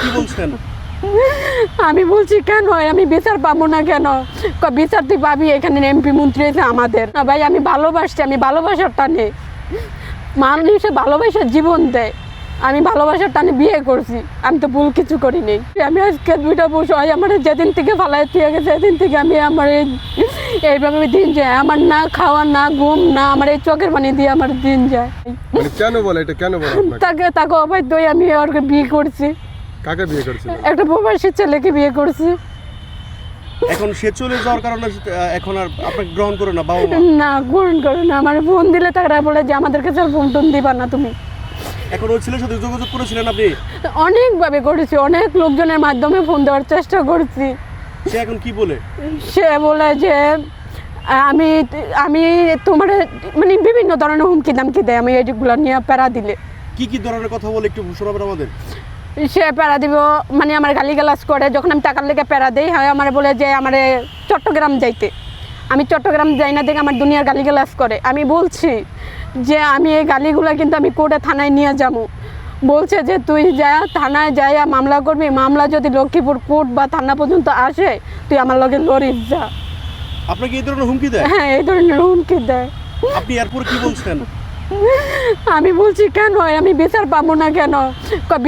কি বলছেন? আমি বলছি কেন আমি বিচার পাবো না কেন? বিচার তুই পাবি, এখানে এমপি মন্ত্রী আছে আমাদের না ভাই। আমি ভালোবাসছি, আমি ভালোবাসার টানে, মানুষে ভালোবাসার জীবন দেয়, আমি ভালোবাসার টানে বিয়ে করছি। আমি তো ভুল কিছু করিনি। আমি আজকে 2টা বছর হয় আমার যেদিন থেকে ফালাই দিয়ে গেছে সেদিন থেকে আমি আমার এইভাবে দিন যায়। আমার না খাওয়া না ঘুম না, আমার এই চোখের পানি দিয়ে আমার দিন যায়। মানে কেন বলে এটা, কেন বলে আপনাকে? তাকে অবৈধ আমি ওকে বিয়ে করছি। কাকে বিয়ে করেছিলেন? একটা প্রবাসী ছেলেকে বিয়ে করছি। এখন সে চলে যাওয়ার কারণে এখন আর আপনাকে গ্রহণ করে না বাবা মা? না, গ্রহণ করে না। আমার ফোন দিলে তারা বলে যে আমাদের কাছে ফোন টোন দিবা না তুমি। এখন ওই ছেলের সাথে যোগাযোগ করেছিলেন আপনি? অনেকভাবে করেছি, অনেক লোকজনের মাধ্যমে ফোন দেওয়ার চেষ্টা করছি। সে এখন কি বলে? সে বলে যে আমি আমি তোমার মানে বিভিন্ন ধরনের হুমকি দামকি দেয় আমি এইগুলো নিয়ে প্যারা দিলে। কি ধরনের কথা বলে একটু শোনাবেন আমাদের? সে প্যারা দিব মানে আমার গালিগালাজ করে। যখন আমি টাকার লেগে প্যারা দিই হয় আমার বলে যে আমার চট্টগ্রাম যাইতে, আমি চট্টগ্রাম যাই না দেখে আমার দুনিয়ার গালিগালাজ করে। আমি বলছি যে আমি এই গালিগুলো কিন্তু আমি কোর্টে থানায় নিয়ে যাবো। বলছে যে তুই যা থানায় যাই মামলা করবি, মামলা যদি লক্ষ্মীপুর কোর্ট বা থানা পর্যন্ত আসে তুই আমার লগে লড়িস যা। আপনাকে এই ধরনের হুমকি দেয়? হ্যাঁ, এই ধরনের হুমকি দেয়। আপনি এরপর কি বলছেন? আমি বলছি কেন আমি বিচার পাবো না কেন?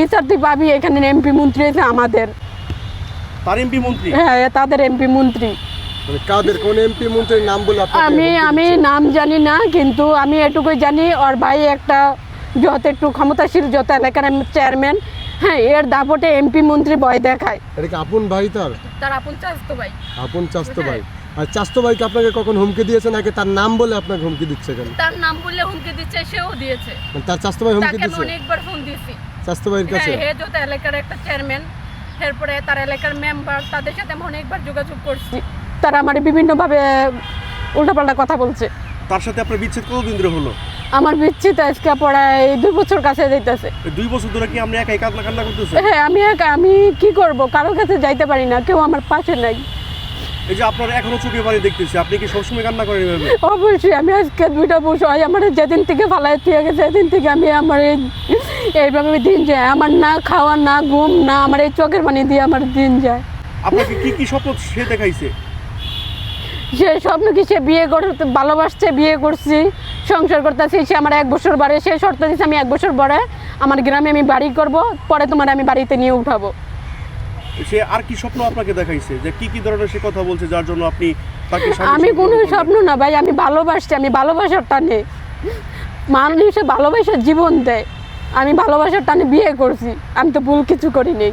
বিচার তুই পাবি, এখানে এমপি মন্ত্রী আছে আমাদের। তার এমপি মন্ত্রী? হ্যাঁ, তাদের এমপি মন্ত্রী। মানে কাদের, কোন এমপি মন্ত্রীর নাম বলে আপনাকে? আমি নাম জানি না, কিন্তু আমি এটুকুই জানি ওর ভাই একটা যত একটু ক্ষমতাশীল, যত এলাকার চেয়ারম্যান, হ্যাঁ, এর দাপটে এমপি মন্ত্রী ভয় দেখায়। এটা কি আপন ভাই তার? তার আপন চাস্তো ভাই। আপন চাস্তো ভাই। আর চাস্তো ভাইকে আপনাকে কখন হুমকি দিয়েছে, নাকি তার নাম বলে আপনাকে হুমকি দিচ্ছে কেন? তার নাম বললে হুমকি দিচ্ছে, সেও দিয়েছে। মানে তার চাস্তো ভাই হুমকি তাকে দিচ্ছে অনেকবার ফোন দিয়েছি। চাস্তো ভাইয়ের কাছে? হ্যাঁ, হে যত এলাকার একটা চেয়ারম্যান, এরপরে তার এলাকার মেম্বার, তাদের সাথে আমি অনেকবার যোগাযোগ করছি। তারা আমার বিভিন্নভাবে উল্টাপাল্টা কথা বলছে। তার সাথে আপনার বিচ্ছেদ কতদিন ধরে হলো? আমার বিচ্ছিত আজকে প্রায় 2 বছর কাছে যাইতেছে। 2 বছর ধরে কি আপনি একাই কান্না করতেছেন? হ্যাঁ, আমি একা। আমি কি করব, কারো কাছে যাইতে পারি না, কেউ আমার পাশে নাই। এই যে আপনার এখনো চোখে পানি দেখতেছি, আপনি কি সবসময় কান্না করেন এভাবে? অবশ্যই। আমি আজকে 2টা বছর হয় আমার যেদিন থেকে ফালাই দিয়ে গেছে সেদিন থেকে আমি আমার এইভাবে দিন যায়। আমার না খাওয়া না ঘুম না, আমার এই চোখের পানি দিয়ে আমার দিন যায়। আপনাকে কি স্বপ্ন সে দেখাইছে? সে স্বপ্ন কি, সে বিয়ে করতে ভালোবাসছে, বিয়ে করছি, সংসার করতেছি। সে আমার 1 বছর বাড়ে, সে শর্ত দিচ্ছে আমি 1 বছর পরে আমার গ্রামে আমি বাড়ি করব, পরে তোমার আমি বাড়িতে নিয়ে উঠাবো। সে আর কি স্বপ্ন আপনাকে দেখাইছে, যে কি ধরনের সে কথা বলছে যার জন্য আপনি তাকে আমি কোনো স্বপ্ন না ভাই, আমি ভালোবাসছি, আমি ভালোবাসার টানে, মানুষে ভালোবাসার জীবন দেয়, আমি ভালোবাসার টানে বিয়ে করছি। আমি তো ভুল কিছু করিনি।